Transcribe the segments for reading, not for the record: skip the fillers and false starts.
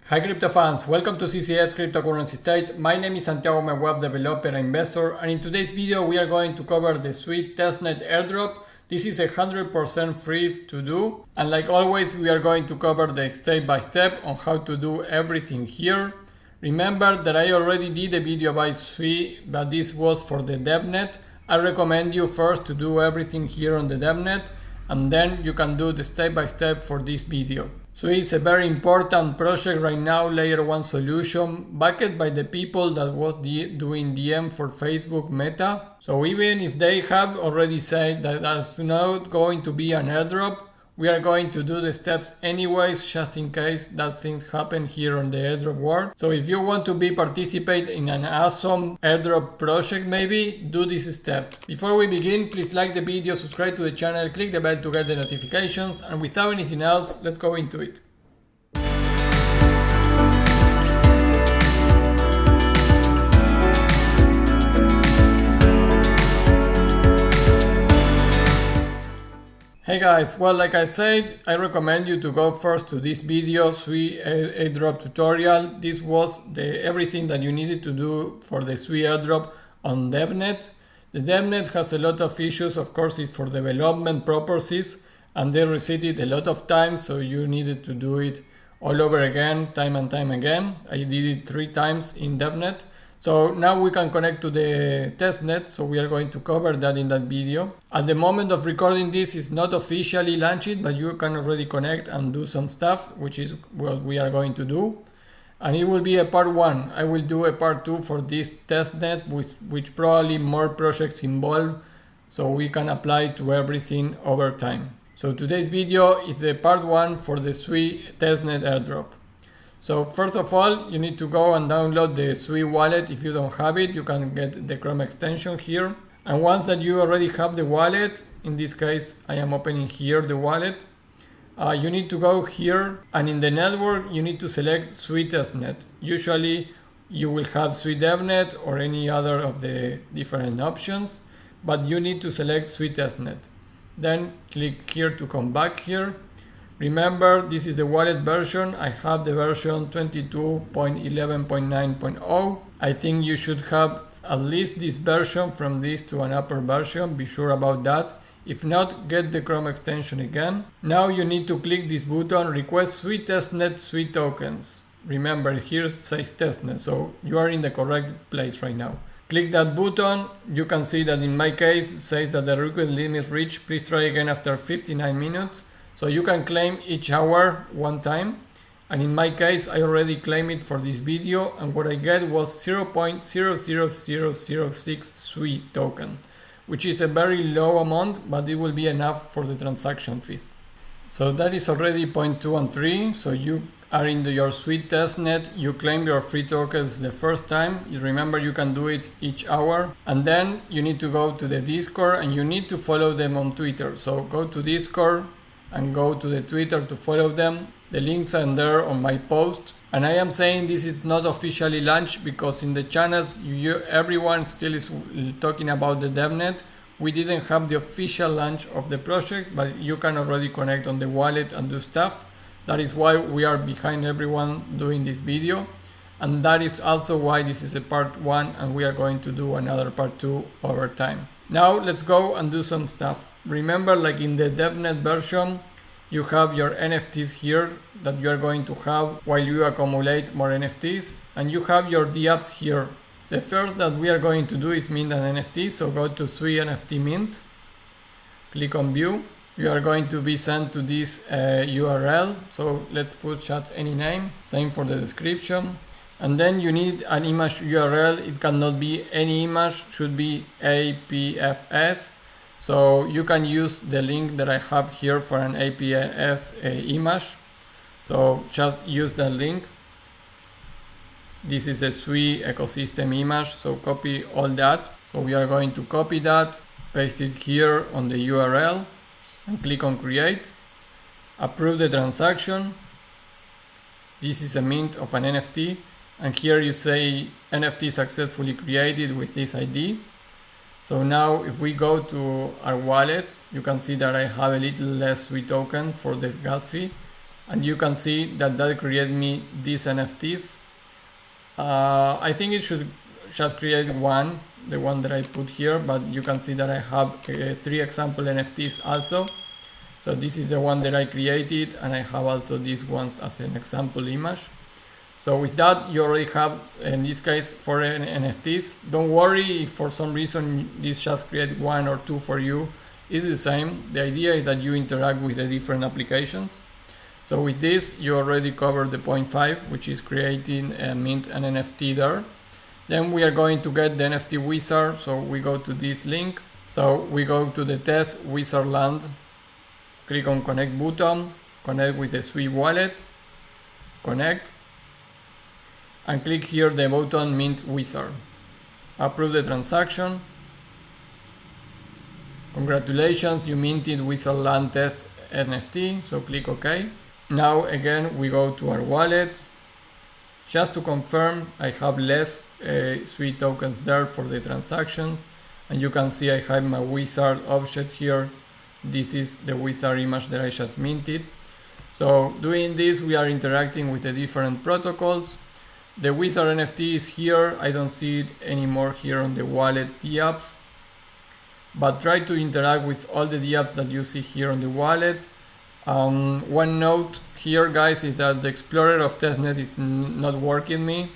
Hi crypto fans, welcome to CCS Cryptocurrency State. My name is Santiago, I'm a web developer and investor, and in today's video we are going to cover the SUI Testnet Airdrop. This is 100% free to do, and like always we are going to cover the step by step on how to do everything here. Remember that I already did a video by SUI, but this was for the Devnet. I recommend you first to do everything here on the Devnet, and then you can do the step by step for this video. SUI is a very important project right now, layer 1 solution, backed by the people that was doing DM for Facebook Meta. So even if they have already said that there's not going to be an airdrop, we are going to do the steps anyways, just in case that things happen here on the airdrop world. So if you want to participate in an awesome airdrop project, maybe do these steps. Before we begin, please like the video, subscribe to the channel, click the bell to get the notifications, and without anything else, let's go into it. Hey guys, well, like I said, I recommend you to go first to this video, SUI Airdrop tutorial. This was everything that you needed to do for the SUI Airdrop on Devnet. The Devnet has a lot of issues, of course, it's for development purposes, and they reset it a lot of times, so you needed to do it all over again, time and time again. I did it 3 times in Devnet. So now we can connect to the testnet, so we are going to cover that in that video. At the moment of recording this, it's not officially launched, but you can already connect and do some stuff, which is what we are going to do. And it will be a part 1. I will do a part 2 for this testnet, which probably more projects involved, so we can apply to everything over time. So today's video is the part 1 for the SUI Testnet Airdrop. So first of all, you need to go and download the SUI wallet. If you don't have it, you can get the Chrome extension here. And once that you already have the wallet, in this case, I am opening here the wallet. You need to go here, and in the network, you need to select SUI Testnet. Usually, you will have SUI Devnet or any other of the different options, but you need to select SUI Testnet. Then click here to come back here. Remember, this is the wallet version. I have the version 22.11.9.0. I think you should have at least this version from this to an upper version. Be sure about that. If not, get the Chrome extension again. Now you need to click this button, request SUI Testnet SUI tokens. Remember, here it says testnet, so you are in the correct place right now. Click that button. You can see that in my case, it says that the request limit reached. Please try again after 59 minutes. So you can claim each hour 1 time, and in my case I already claimed it for this video, and what I get was 0.00006 SUI token, which is a very low amount, but it will be enough for the transaction fees. So that is already 0.2 and 3, so you are in your SUI testnet, you claim your free tokens the first time. You remember, you can do it each hour, and then you need to go to the Discord and you need to follow them on Twitter. So go to Discord and go to the Twitter to follow them. The links are there on my post. And I am saying this is not officially launched because in the channels everyone still is talking about the Devnet. We didn't have the official launch of the project, but you can already connect on the wallet and do stuff. That is why we are behind everyone doing this video, and that is also why this is a part 1 and we are going to do another part 2 over time. Now let's go and do some stuff. Remember, like in the Devnet version, you have your NFTs here that you are going to have while you accumulate more NFTs, and you have your DApps here. The first that we are going to do is mint an NFT, so go to SUI NFT Mint, click on View. You are going to be sent to this URL, so let's put just any name, same for the description. And then you need an image URL. It cannot be any image, should be APFS. So you can use the link that I have here for an APS image. So just use that link. This is a SUI ecosystem image, so copy all that. So we are going to copy that, paste it here on the URL, and click on create. Approve the transaction. This is a mint of an NFT, and here you say NFT successfully created with this ID. So now if we go to our wallet, you can see that I have a little less SUI token for the gas fee. and you can see that created me these NFTs. I think it should just create one, the one that I put here, but you can see that I have 3 example NFTs also. So this is the one that I created, and I have also these ones as an example image. So with that, you already have, in this case, 4 NFTs. Don't worry if for some reason this just create 1 or 2 for you. It's the same. The idea is that you interact with the different applications. So with this, you already covered the point 5, which is creating and mint an NFT there. Then we are going to get the NFT Wizzard. So we go to this link. So we go to the test Wizzard land, click on connect button, connect with the SUI Wallet, connect, and click here the button mint Wizzard. Approve the transaction. Congratulations, you minted Wizzard land test NFT, so click OK. Now again we go to our wallet. Just to confirm, I have less SUI tokens there for the transactions, and you can see I have my Wizzard object here. This is the Wizzard image that I just minted. So doing this, we are interacting with the different protocols. The Wizzard NFT is here. I don't see it anymore here on the wallet dApps, but try to interact with all the dApps that you see here on the wallet. One note here, guys, is that the Explorer of Testnet is not working me,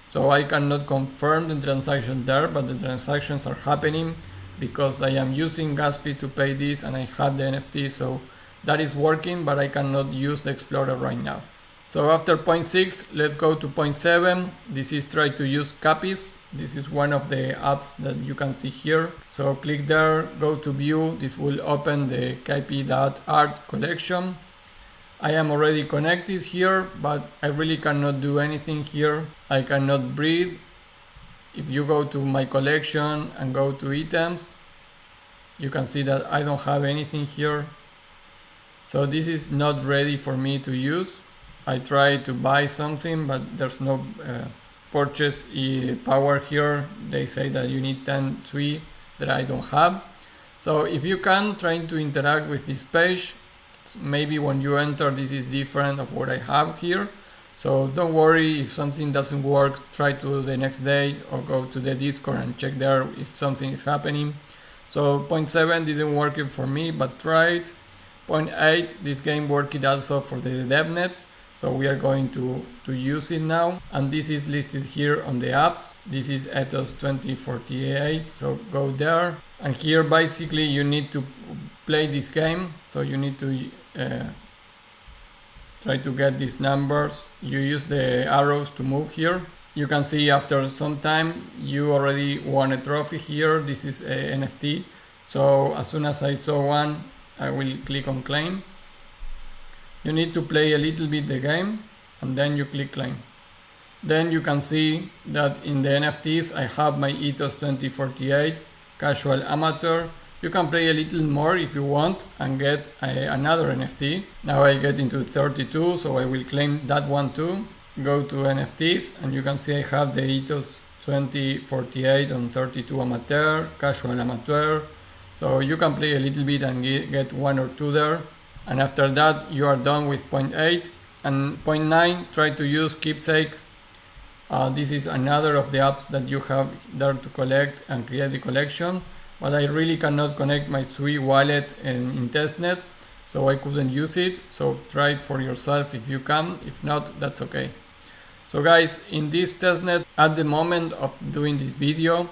so I cannot confirm the transaction there, but the transactions are happening because I am using gas fee to pay this, and I have the NFT, so that is working, but I cannot use the Explorer right now. So after point 6, let's go to point 7. This is try to use Capys. This is one of the apps that you can see here. So click there, go to view. This will open the Capys.art collection. I am already connected here, but I really cannot do anything here. I cannot breathe. If you go to my collection and go to items, you can see that I don't have anything here. So this is not ready for me to use. I try to buy something, but there's no purchase power here. They say that you need 10 SUI that I don't have. So if you can try to interact with this page, maybe when you enter this is different of what I have here. So don't worry if something doesn't work, try to the next day or go to the Discord and check there if something is happening. So point 7 didn't work for me, but try it. Point 8, this game worked also for the Devnet. So we are going to use it now, and this is listed here on the apps. This is aptos 2048, so go there, and here basically you need to play this game. So you need to try to get these numbers. You use the arrows to move here. You can see after some time you already won a trophy here. This is a NFT, so as soon as I saw one, I will click on claim. You need to play a little bit the game, and then you click claim. Then you can see that in the NFTs I have my Ethos 2048 casual amateur. You can play a little more if you want and get another NFT. Now I get into 32, so I will claim that one too. Go to NFTs, and you can see I have the Ethos 2048 on 32 amateur, casual amateur. So you can play a little bit and get 1 or 2 there. And after that you are done with point 8. And point 9, try to use Keepsake. This is another of the apps that you have there to collect and create the collection, but I really cannot connect my SUI wallet in testnet, so I couldn't use it. So try it for yourself if you can. If not, that's okay. So guys, in this testnet, at the moment of doing this video,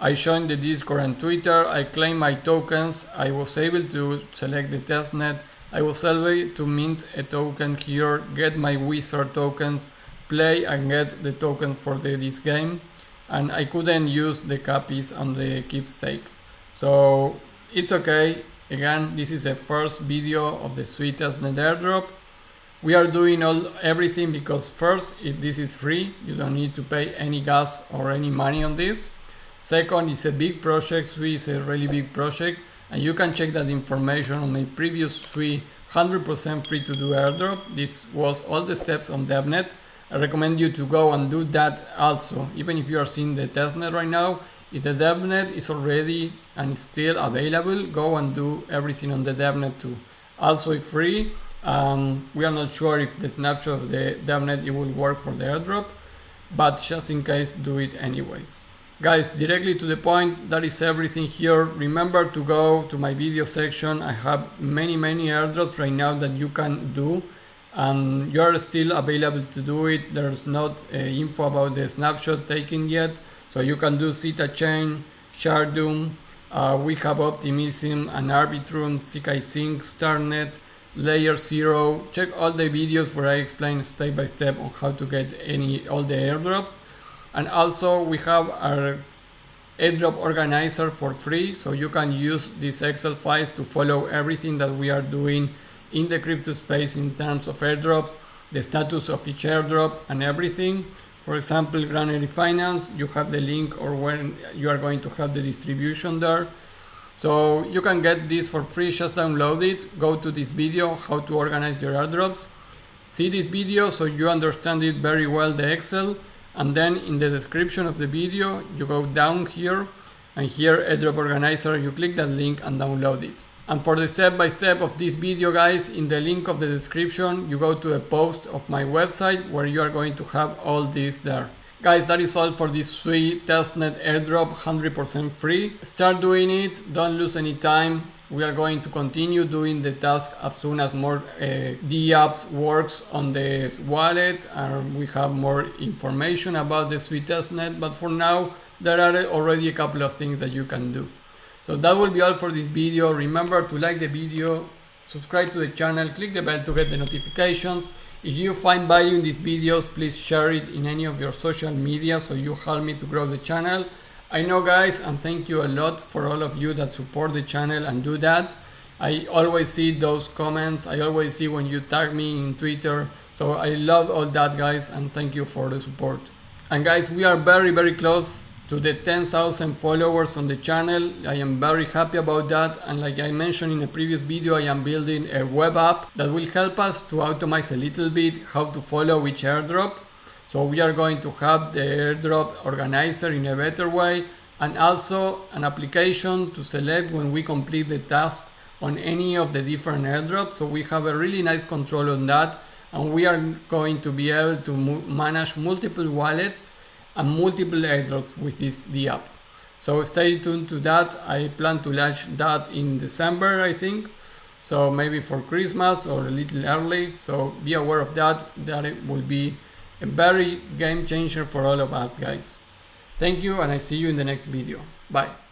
I joined the Discord and Twitter. I claimed my tokens. I was able to select the testnet. I was able to mint a token here, get my Wizzard tokens, play and get the token for this game, and I couldn't use the Capys and the Keepsake. So it's okay. Again, this is the first video of the SUI Testnet Airdrop. We are doing everything because first, this is free. You don't need to pay any gas or any money on this. Second, it's a big project. SUI is a really big project, and you can check that information on my previous SUI 100% free to do airdrop. This was all the steps on Devnet. I recommend you to go and do that also. Even if you are seeing the testnet right now, if the Devnet is already and still available, go and do everything on the Devnet too. Also free, We are not sure if the snapshot of the Devnet it will work for the airdrop, but just in case, do it anyways. Guys, directly to the point, that is everything here. Remember to go to my video section. I have many airdrops right now that you can do, and you are still available to do it. There's not info about the snapshot taken yet, so you can do Zeta Chain, Shardum. We have Optimism and Arbitrum, Zksync, Starknet, Layer 0. Check all the videos where I explain step by step on how to get all the airdrops. And also we have our airdrop organizer for free, so you can use these Excel files to follow everything that we are doing in the crypto space in terms of airdrops, the status of each airdrop and everything. For example, Granary Finance, you have the link or when you are going to have the distribution there. So you can get this for free, just download it, go to this video, how to organize your airdrops. See this video so you understand it very well, the Excel, and then in the description of the video, you go down here, and here airdrop organizer, you click that link and download it. And for the step-by-step of this video, guys, in the link of the description, you go to a post of my website where you are going to have all this there. Guys, that is all for this SUI Testnet Airdrop, 100% free. Start doing it, don't lose any time. We are going to continue doing the task as soon as more apps works on the wallet and we have more information about the SUI Testnet. But for now, there are already a couple of things that you can do. So that will be all for this video. Remember to like the video, subscribe to the channel, click the bell to get the notifications. If you find value in these videos, please share it in any of your social media so you help me to grow the channel. I know, guys, and thank you a lot for all of you that support the channel and do that. I always see those comments. I always see when you tag me in Twitter. So I love all that, guys, and thank you for the support. And guys, we are very close to the 10,000 followers on the channel. I am very happy about that, and like I mentioned in a previous video, I am building a web app that will help us to automate a little bit how to follow each airdrop. So we are going to have the airdrop organizer in a better way, and also an application to select when we complete the task on any of the different airdrops. So we have a really nice control on that, and we are going to be able to manage multiple wallets and multiple airdrops with the app. So stay tuned to that. I plan to launch that in December, I think. So maybe for Christmas or a little early. So be aware of that. That it will be a very game changer for all of us, guys. Thank you, and I see you in the next video. Bye.